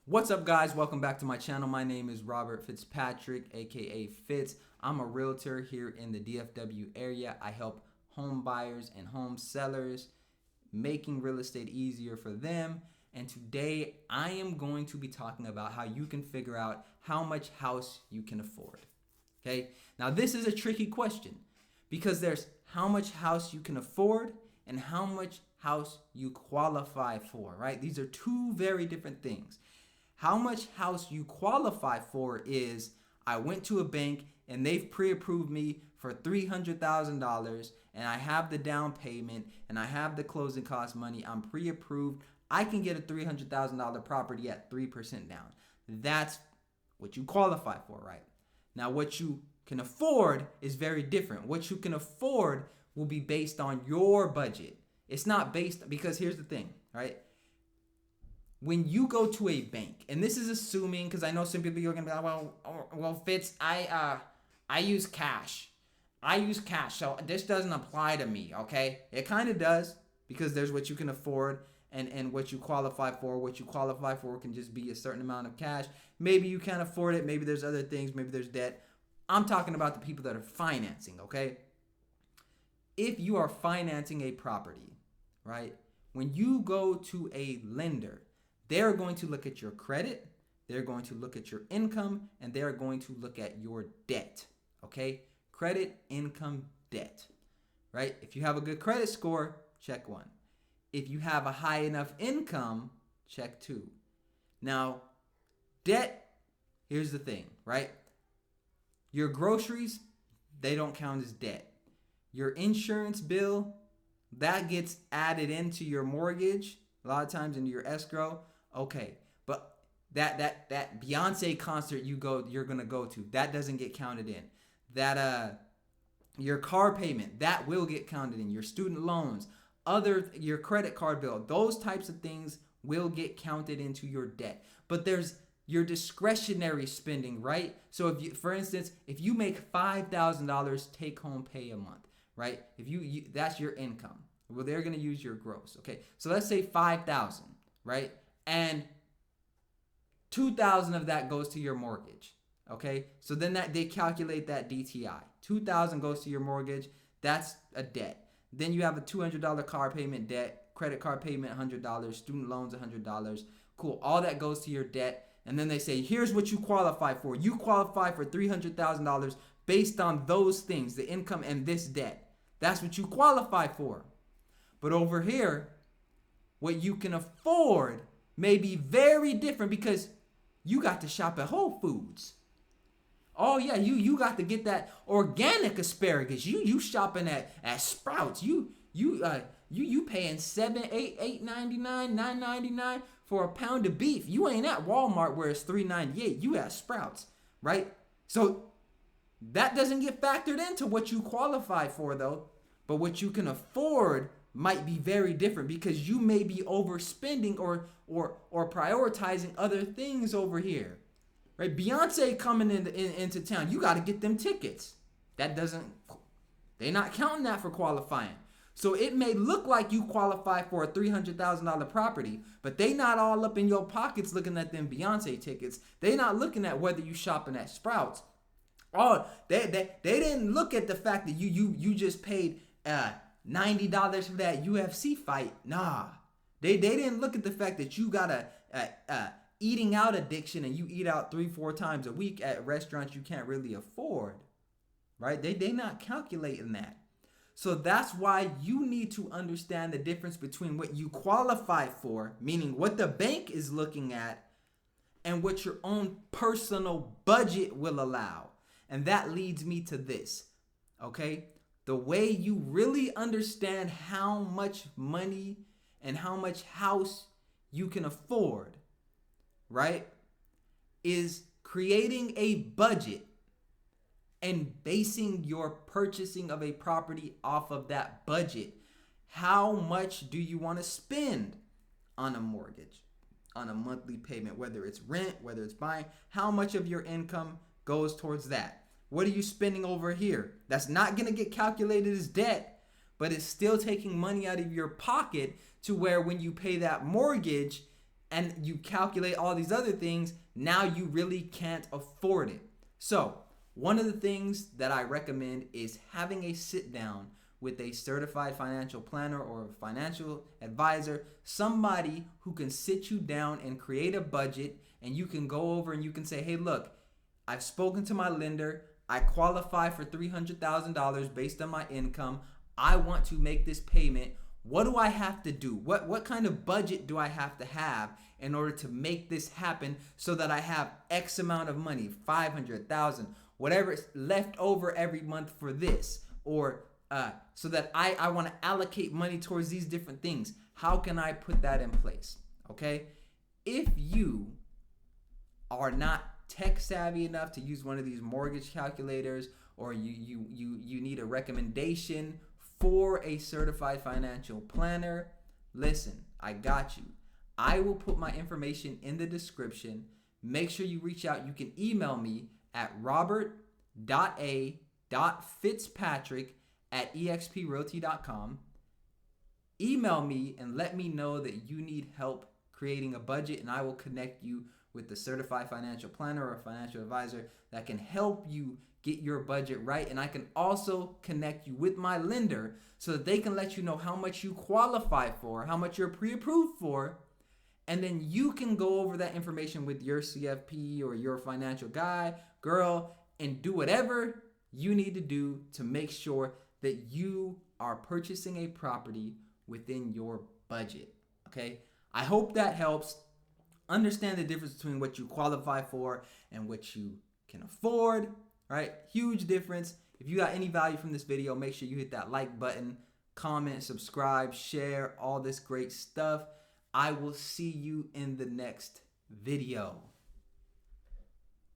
What's up, guys? Welcome back to my channel. My name is Robert Fitzpatrick, aka Fitz. I'm a realtor here in the DFW area. I help home buyers and home sellers, making real estate easier for them. And today I am going to be talking about how you can figure out how much house you can afford. Okay, now this is a tricky question because there's how much house you can afford and how much house you qualify for, right? These are two very different things. How much house you qualify for is I went to a bank and they've pre-approved me for $300,000 and I have the down payment and I have the closing cost money. I'm pre-approved. I can get a $300,000 property at 3% down. That's what you qualify for, right? Now, what you can afford is very different. What you can afford will be based on your budget. It's not based, because here's the thing, right? When you go to a bank, and this is assuming, because I know some people are gonna be like, well, Fitz, I use cash. I use cash, so this doesn't apply to me, okay? It kind of does, because there's what you can afford and what you qualify for. What you qualify for can just be a certain amount of cash. Maybe you can't afford it. Maybe there's other things. Maybe there's debt. I'm talking about the people that are financing, okay? If you are financing a property, right? When you go to a lender, they're going to look at your credit, they're going to look at your income, and they're going to look at your debt, okay? Credit, income, debt, right? If you have a good credit score, check 1. If you have a high enough income, check 2. Now, debt, here's the thing, right? Your groceries, they don't count as debt. Your insurance bill, that gets added into your mortgage, a lot of times into your escrow. Okay, but that Beyonce concert you're gonna go to, that doesn't get counted in. That your car payment, that will get counted in. Your student loans, your credit card bill, those types of things will get counted into your debt. But there's your discretionary spending, right? So if you, for instance, if you make $5,000 take home pay a month, right? If you that's your income. Well, they're gonna use your gross. Okay, so let's say 5,000, right? And 2,000 of that goes to your mortgage. Okay, so then that they calculate that DTI. 2,000 goes to your mortgage. That's a debt. Then you have a $200 car payment debt, credit card payment $100, student loans $100. Cool. All that goes to your debt. And then they say, here's what you qualify for. You qualify for $300,000 based on those things, the income and this debt. That's what you qualify for. But over here, what you can afford may be very different because you got to shop at Whole Foods. Oh yeah, you got to get that organic asparagus. You shopping at Sprouts. You paying $7.99, $9.99 for a pound of beef. You ain't at Walmart where it's $3.98. You at Sprouts, right? So that doesn't get factored into what you qualify for though. But what you can afford might be very different because you may be overspending or prioritizing other things over here, right? Beyonce coming into town, you got to get them tickets. They're not counting that for qualifying. So it may look like you qualify for a $300,000 property, but they not all up in your pockets looking at them Beyonce tickets. They not looking at whether you shopping at Sprouts. Oh, they didn't look at the fact that you just paid $90 for that UFC fight. Nah, they didn't look at the fact that you got a eating out addiction and you eat out 3-4 times a week at restaurants you can't really afford, right? They not calculating that. So that's why you need to understand the difference between what you qualify for, meaning what the bank is looking at, and what your own personal budget will allow. And that leads me to this, okay? The way you really understand how much money and how much house you can afford, right, is creating a budget and basing your purchasing of a property off of that budget. How much do you want to spend on a mortgage, on a monthly payment, whether it's rent, whether it's buying? How much of your income goes towards that? What are you spending over here? That's not going to get calculated as debt, but it's still taking money out of your pocket to where when you pay that mortgage, and you calculate all these other things, now you really can't afford it. So one of the things that I recommend is having a sit down with a certified financial planner or financial advisor, somebody who can sit you down and create a budget, and you can go over and you can say, hey, look, I've spoken to my lender. I qualify for $300,000 based on my income. I want to make this payment. What do I have to do? What kind of budget do I have to have in order to make this happen so that I have X amount of money, 500,000, whatever is left over every month for this, or so that I want to allocate money towards these different things. How can I put that in place? Okay? If you are not tech savvy enough to use one of these mortgage calculators, or you need a recommendation for a certified financial planner, listen, I got you. I will put my information in the description. Make sure you reach out. You can email me at robert.a.fitzpatrick@exprealty.com. Email me and let me know that you need help creating a budget, and I will connect you with the certified financial planner or financial advisor that can help you get your budget right. And I can also connect you with my lender so that they can let you know how much you qualify for, how much you're pre-approved for, and then you can go over that information with your CFP or your financial guy, girl, and do whatever you need to do to make sure that you are purchasing a property within your budget. Okay? I hope that helps. Understand the difference between what you qualify for and what you can afford, right? Huge difference. If you got any value from this video, make sure you hit that like button, comment, subscribe, share, all this great stuff. I will see you in the next video.